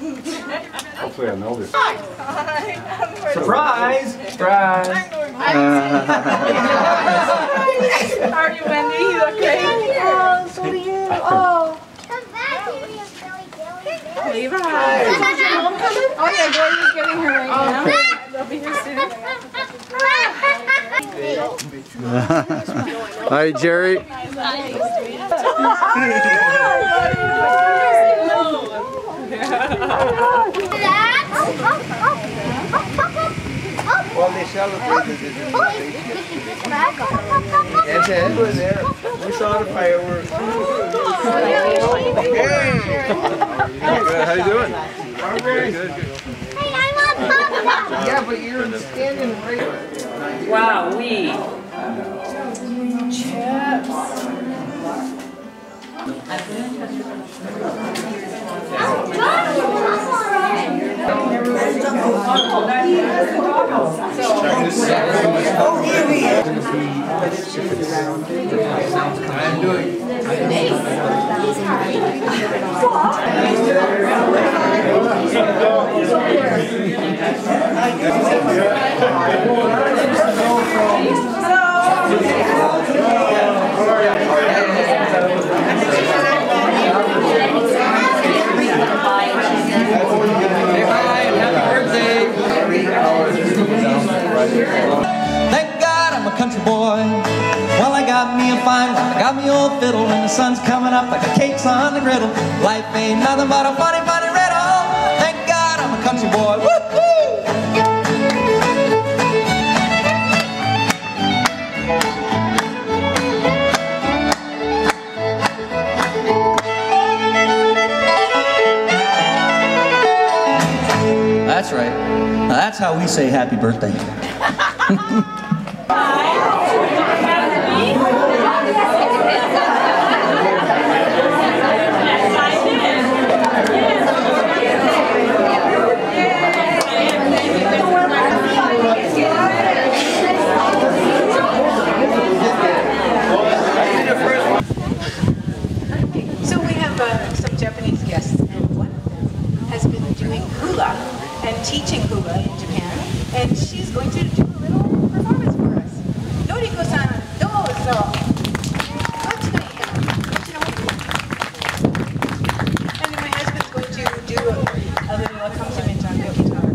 Hopefully I know this. Surprise! Surprise! How are you, Wendy? You look great. Oh, so are you. Oh. Levi. Oh yeah, Glory's getting her right now. They'll be here soon. Hi, Gerry. Well, they celebrated it in the station. Yes, Ed was there. We saw the fireworks. Hey! How you doing? I'm very good. Hey, I want popcorn. Yeah, but you're standing right. Wow, chips. I'm doing. Thank God I'm a country boy. Well, I got me a fine one, I got me old fiddle, and the sun's coming up like a cake's on the griddle. Life ain't nothing but a funny, funny riddle. Thank God I'm a country boy. Woo-hoo! That's right. Now that's how we say happy birthday. So we have some Japanese guests, and one of them has been doing hula and teaching hula in Japan, and she's going to do a little performance for us. Noriko-san, dozo. And then my husband's going to do a little accompaniment on the guitar.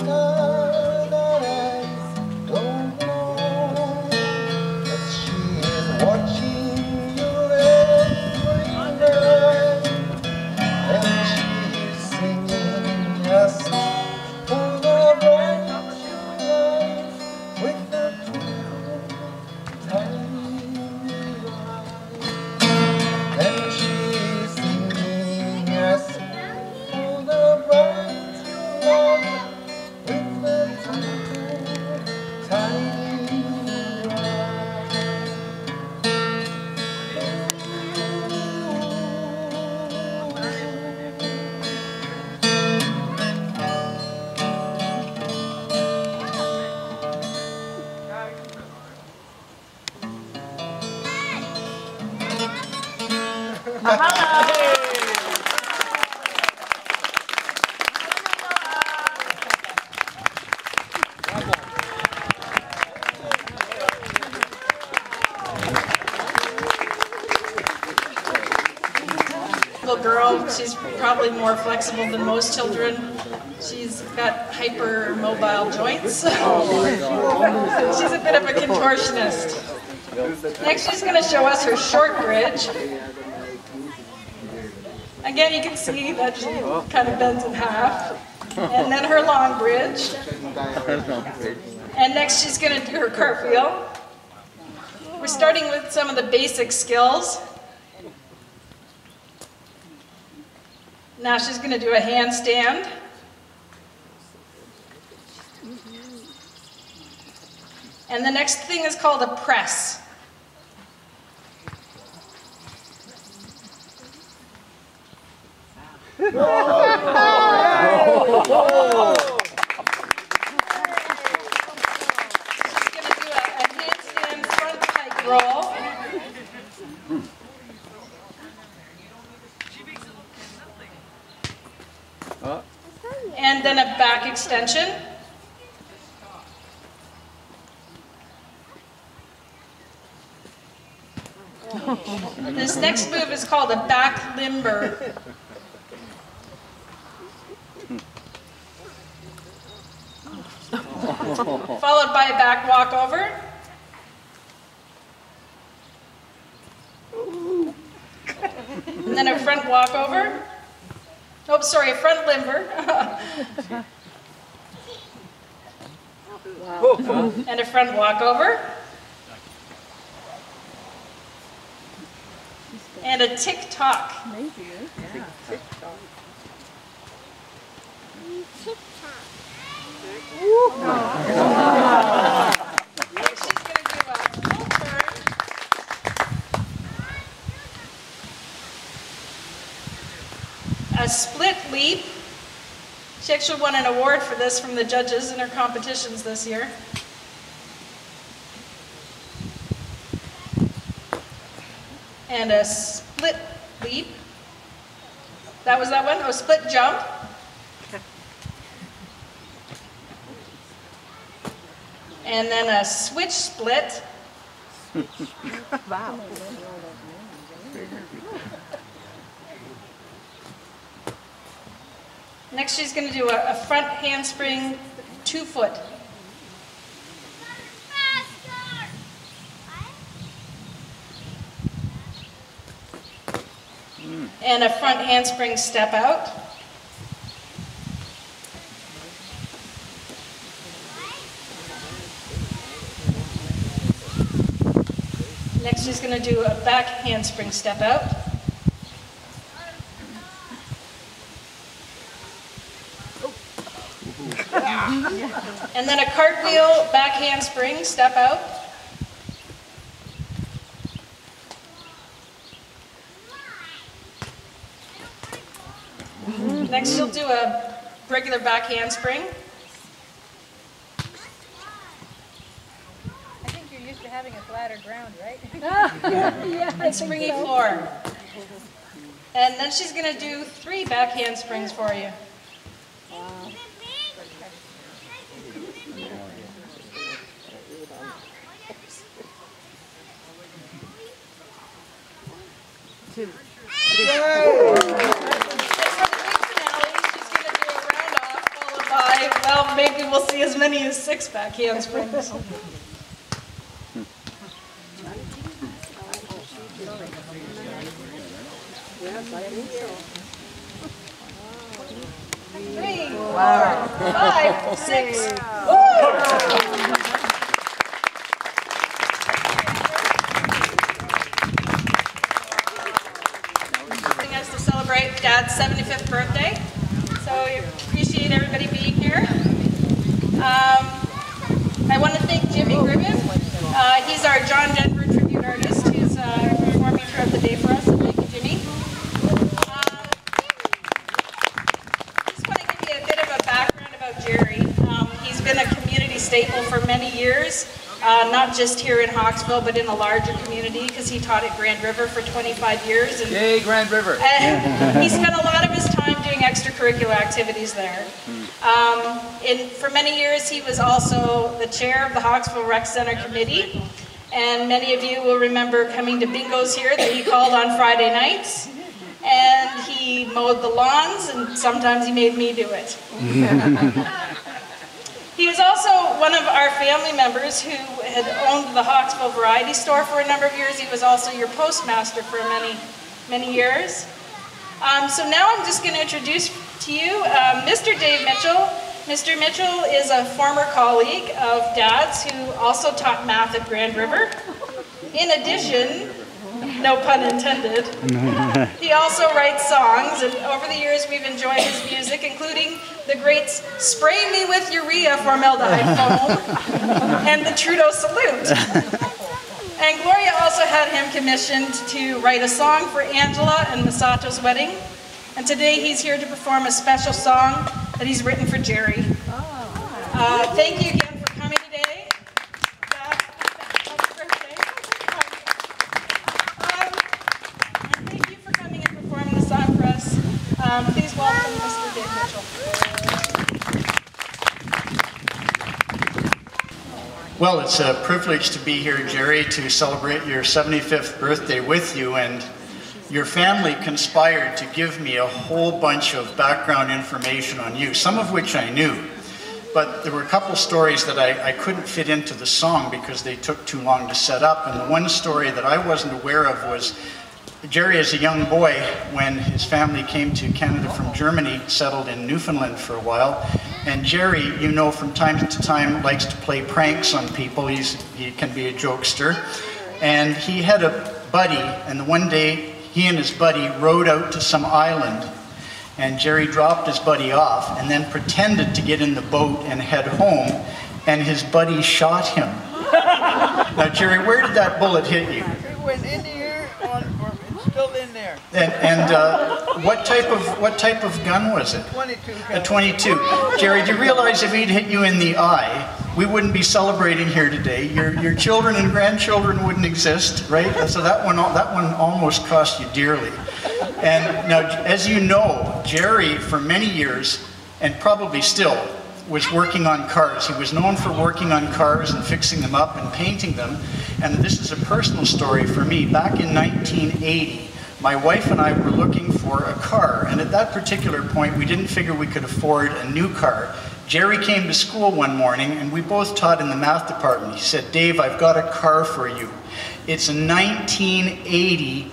star that I don't know, but she is watching your every breath, and she is singing a song for the bright life with a twinkle tiny eyes, and she is singing a song for the bright life with a twinkle tiny eyes. Little girl, she's probably more flexible than most children. She's got hypermobile joints. She's a bit of a contortionist. Next, she's going to show us her short bridge. Again, you can see that she kind of bends in half. And then her long bridge. And next, she's going to do her cartwheel. We're starting with some of the basic skills. Now she's going to do a handstand. And the next thing is called a press. She's going to do a handstand front pike roll. And then a back extension. This next move is called a back limber. Followed by a back walkover. And then a front walkover. Oh, sorry, a front limber. And a front walkover. And a tick-tock. She's going to do a full turn. A split leap. She actually won an award for this from the judges in her competitions this year. And a split leap. That was that one? Oh, split jump. And then a switch split. Wow. Next, she's going to do a front handspring 2-foot. And a front handspring step out. Next, she's going to do a back handspring step out. And then a cartwheel back handspring step out. Next, she'll do a regular back handspring. I think you're used to having a flatter ground, right? And springy floor. And then she's going to do 3 back handsprings for you. Well, maybe we'll see as many as 6 back handsprings. Three, 4, 5, 6. Us to celebrate Dad's 75th birthday. So we appreciate everybody being here. I want to thank Jimmy Gribbon. He's our John Denver tribute artist who's performing throughout the day for us. So thank you, Jimmy. Just want to give you a bit of a background about Gerry. He's been a community staple for many years. Not just here in Hawksville, but in a larger community, because he taught at Grand River for 25 years. And, Yay, Grand River! And he spent a lot of his time doing extracurricular activities there. For many years, he was also the chair of the Hawksville Rec Center Committee, and many of you will remember coming to bingos here that he called on Friday nights. And he mowed the lawns, and sometimes he made me do it. He was also one of our family members who had owned the Hawksville Variety Store for a number of years. He was also your postmaster for many, many years. So now I'm just going to introduce to you Mr. Dave Mitchell. Mr. Mitchell is a former colleague of Dad's who also taught math at Grand River. In addition, no pun intended, he also writes songs, and over the years we've enjoyed his music, including the great Spray Me With Urea Formaldehyde Foam and the Trudeau Salute. And Gloria also had him commissioned to write a song for Angela and Masato's wedding, and today he's here to perform a special song that he's written for Gerry. Thank you again for coming today. Happy birthday. And thank you for coming and performing the song for us. Please welcome Mr. Dave Mitchell. Well, it's a privilege to be here, Gerry, to celebrate your 75th birthday with you, and your family conspired to give me a whole bunch of background information on you, some of which I knew, but there were a couple stories that I couldn't fit into the song because they took too long to set up, and the one story that I wasn't aware of was Gerry, as a young boy, when his family came to Canada from Germany, settled in Newfoundland for a while. And Gerry, you know, from time to time likes to play pranks on people. He can be a jokester. And he had a buddy, and one day he and his buddy rowed out to some island. And Gerry dropped his buddy off and then pretended to get in the boat and head home, and his buddy shot him. Now, Gerry, where did that bullet hit you? It went in the ear, it's still in there. And what type of gun was it? 22. A 22. Gerry, do you realize if he'd hit you in the eye, we wouldn't be celebrating here today. Your children and grandchildren wouldn't exist, right? So that one almost cost you dearly. And now, as you know, Gerry, for many years, and probably still, was working on cars. He was known for working on cars and fixing them up and painting them. And this is a personal story for me. Back in 1980, my wife and I were looking for a car, and at that particular point, we didn't figure we could afford a new car. Gerry came to school one morning, and we both taught in the math department. He said, "Dave, I've got a car for you. It's a 1980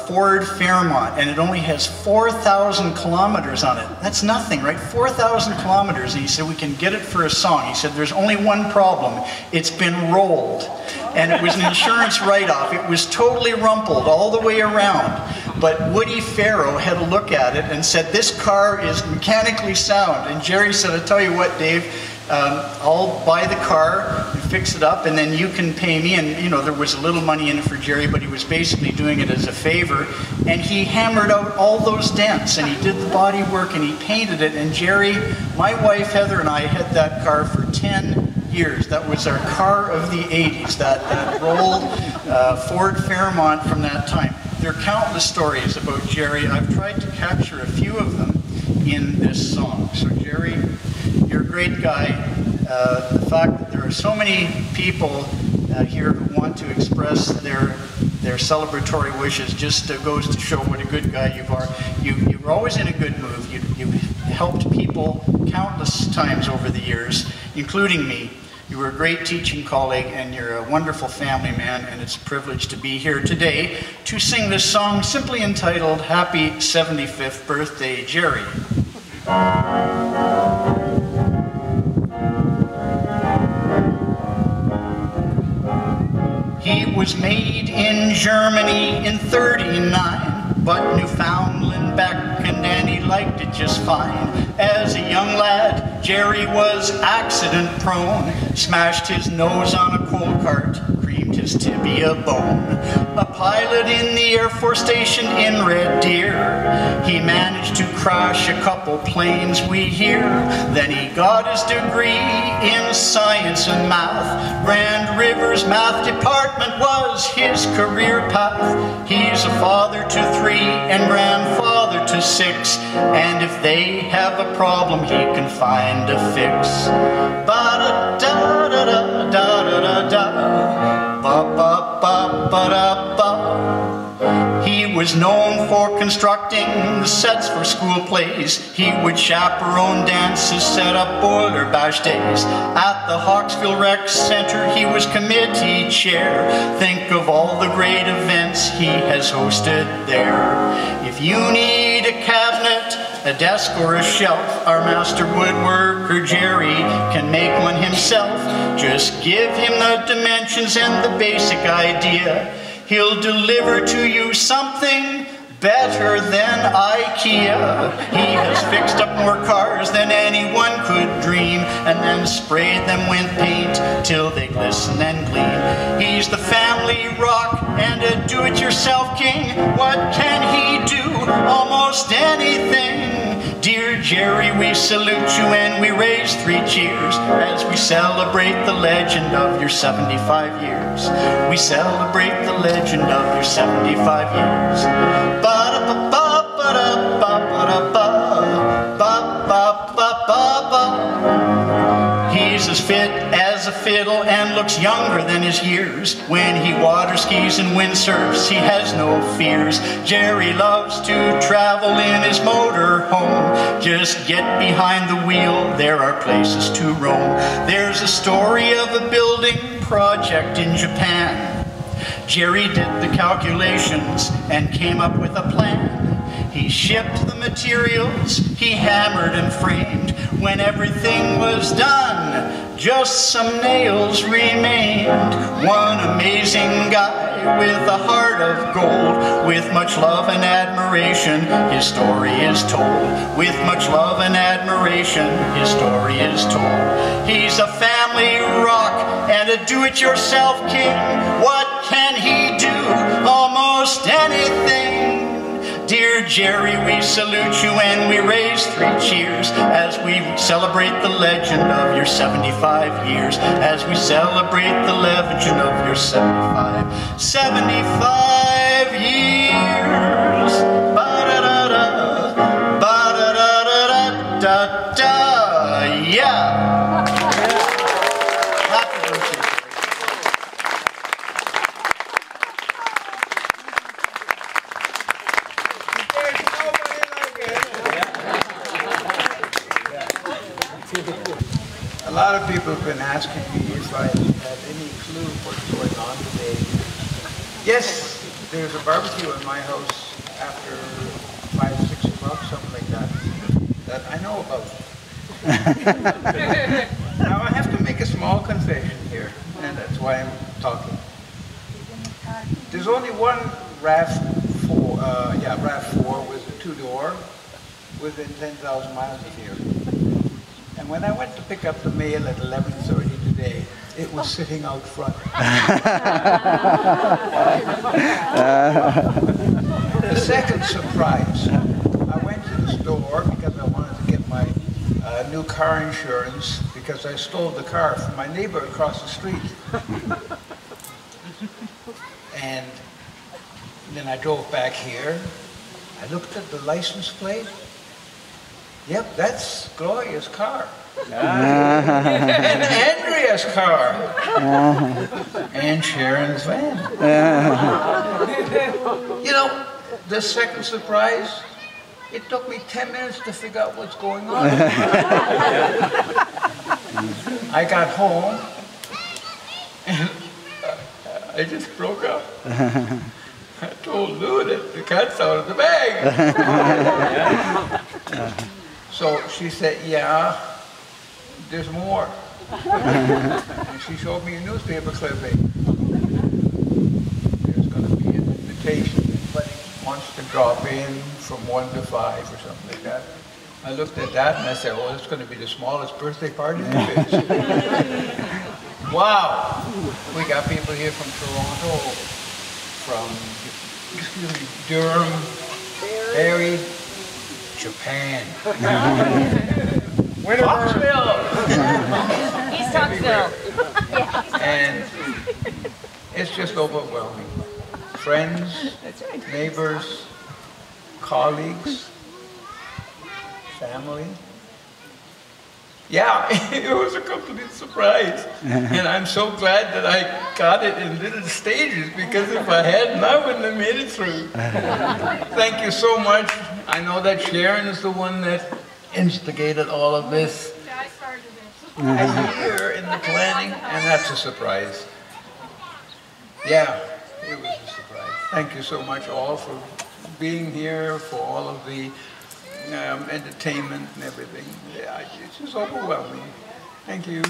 Ford Fairmont, and it only has 4,000 kilometers on it." That's nothing, right? 4,000 kilometers. And he said, "We can get it for a song." He said, "There's only one problem. It's been rolled." And it was an insurance write-off. It was totally rumpled all the way around. But Woody Farrow had a look at it and said, "This car is mechanically sound." And Gerry said, "I'll tell you what, Dave, I'll buy the car and fix it up, and then you can pay me." And you know, there was a little money in it for Gerry, but he was basically doing it as a favor. And he hammered out all those dents, and he did the body work, and he painted it. And Gerry, my wife Heather, and I had that car for 10 years. That was our car of the 80s, that rolled Ford Fairmont from that time. There are countless stories about Gerry. I've tried to capture a few of them in this song. So Gerry, you're a great guy. The fact that there are so many people here who want to express their celebratory wishes just goes to show what a good guy you are. You were always in a good mood. You helped people countless times over the years, including me. You were a great teaching colleague, and you're a wonderful family man, and it's a privilege to be here today to sing this song simply entitled Happy 75th Birthday, Gerry. He was made in Germany in '39, but Newfoundland beckoned and he liked it just fine. As a young lad, Gerry was accident prone, smashed his nose on a coal cart, creamed his tibia bone. A pilot in the Air Force Station in Red Deer, he managed to crash a couple planes we hear. Then he got his degree in science and math. Grand River's math department was his career path. He's a father to 3 and grandfather to 6, and if they have a problem, he can find a fix. Ba-da-da-da-da-da-da-da, ba-ba-ba-ba-da-ba. He was known for constructing the sets for school plays. He would chaperone dances, set up boiler bash days. At the Hawksville Rec Center, he was committee chair. Think of all the great events he has hosted there. If you need a cabinet, a desk or a shelf, our master woodworker Gerry can make one himself. Just give him the dimensions and the basic idea. He'll deliver to you something better than IKEA. He has fixed up more cars than anyone could dream, and then sprayed them with paint till they glisten and gleam. He's the family rock and a do-it-yourself king. What can he do? Almost anything. Dear Gerry, we salute you and we raise 3 cheers as we celebrate the legend of your 75 years. We celebrate the legend of your 75 years. He's as fit as a fiddle and looks younger than his years. When he water skis and windsurfs, he has no fears. Gerry loves to travel in his motor home. Just get behind the wheel, there are places to roam. There's a story of a building project in Japan. Gerry did the calculations and came up with a plan. He shipped the materials, he hammered and framed. When everything was done, just some nails remained. One amazing guy with a heart of gold. With much love and admiration, his story is told. With much love and admiration, his story is told. He's a family rock and a do-it-yourself king. What can he do? Almost anything. Dear Gerry, we salute you and we raise 3 cheers as we celebrate the legend of your 75 years. As we celebrate the legend of your 75 years. Ba-da-da-da, ba-da-da-da-da-da, yeah. Happy birthday. A lot of people have been asking me if I had any clue what's going on today. Yes, there's a barbecue in my house after 5, 6 o'clock, something like that I know about. Now I have to make a small confession here, and that's why I'm talking. There's only one RAV4, RAV4 with a 2-door within 10,000 miles of here. And when I went to pick up the mail at 11:30 today, it was sitting out front. The second surprise, I went to the store because I wanted to get my new car insurance because I stole the car from my neighbor across the street. And then I drove back here. I looked at the license plate. Yep, that's Gloria's car. And Andrea's car. And Sharon's van. You know, the second surprise, It took me 10 minutes to figure out what's going on. I got home, and I just broke up. I told Lou that the cat's out of the bag. So she said, yeah, there's more. And she showed me a newspaper clipping. There's going to be an invitation. Anybody wants to drop in from 1 to 5 or something like that. I looked at that and I said, well, it's going to be the smallest birthday party there is. Wow! We got people here from Toronto, from Durham, Barrie, Japan, Hawksville, East Hawksville. and it's just overwhelming. Friends, neighbors, colleagues, family. Yeah, it was a complete surprise. And I'm so glad that I got it in little stages, because if I hadn't, I wouldn't have made it through. Thank you so much. I know that Sharon is the one that instigated all of this. I started it. A year in the planning, and that's a surprise. Yeah, it was a surprise. Thank you so much all for being here, for all of the entertainment and everything. Yeah, it's just overwhelming. Thank you.